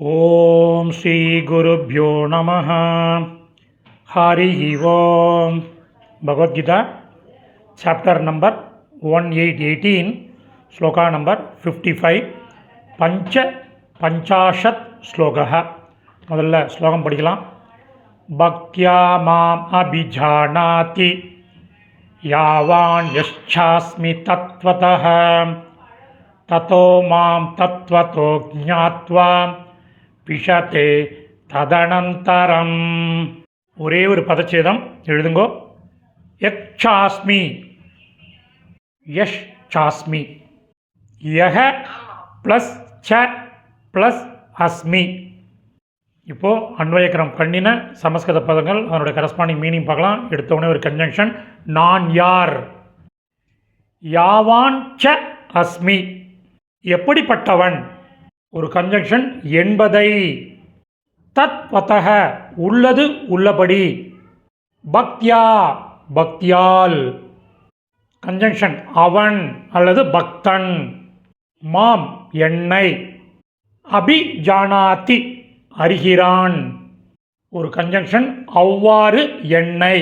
ஓம் ஸ்ரீ குருப்யோ நமः. Hari Om. Bhagavad Gita chapter number 1818 shloka number 55 பஞ்சாஷத் ஸ்லோகः. முதல்ல ஸ்லோகம் படிக்கலாம். பக்த்யா மாம் அபிஜானாதி யாவான் யச்சாஸ்மி தத்வதः ததோ மாம் தத்வதோ ஞாத்வா பிஷதே ததனந்தரம். ஒரே ஒரு பதச்சேதம் எழுதுங்கோ. யச்சாஸ்மி, யஷ் சாஸ்மி, யஹ ப்ளஸ் ச ப்ளஸ் அஸ்மி. இப்போது அன்வயக்கிரம் பண்ணின சமஸ்கிருத பதங்கள் அதனுடைய கரஸ்பாண்டிங் மீனிங் பார்க்கலாம். எடுத்தவுடனே ஒரு கன்ஜங்ஷன். நான் யார். யாவான் ச அஸ்மி, எப்படிப்பட்டவன். ஒரு கன்ஜங்ஷன் என்பதை. தத்வதஹ, உள்ளது உள்ளபடி. பக்த்யா, பக்தியால். கன்ஜங்ஷன் அவன் அல்லது பக்தன். மாம், என்னை. அபிஜானாதி, அறிகிறான். ஒரு கன்ஜங்ஷன் அவ்வாறு என்னை.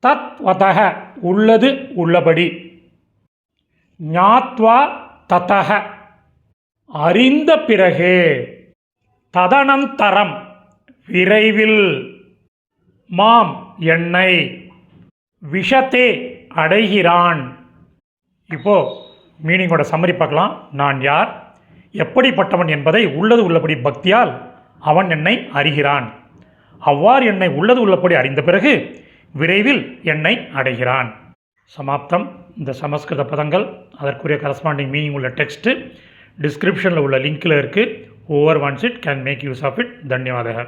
தத்வதஹ, உள்ளது உள்ளபடி. ஞாத்வா ததஹ, அறிந்த பிறகே. ததனந்தரம், விரைவில். மாம், என்னை. விஷத்தே, அடைகிறான். இப்போது மீனிங்கோட சம்மரி பார்க்கலாம். நான் யார், எப்படிப்பட்டவன் என்பதை உள்ளது உள்ளபடி பக்தியால் அவன் என்னை அறிகிறான். அவ்வாறு என்னை உள்ளது உள்ளபடி அறிந்த பிறகு விரைவில் என்னை அடைகிறான். சமாப்தம். இந்த சமஸ்கிருத பதங்கள் அதற்குரிய கரஸ்பாண்டிங் மீனிங் உள்ள டெக்ஸ்ட்டு டிஸ்கிரிப்ஷனில் உள்ள லிங்க்கில் இருக்குது. Over once it can make use of it. தன்யவாதக.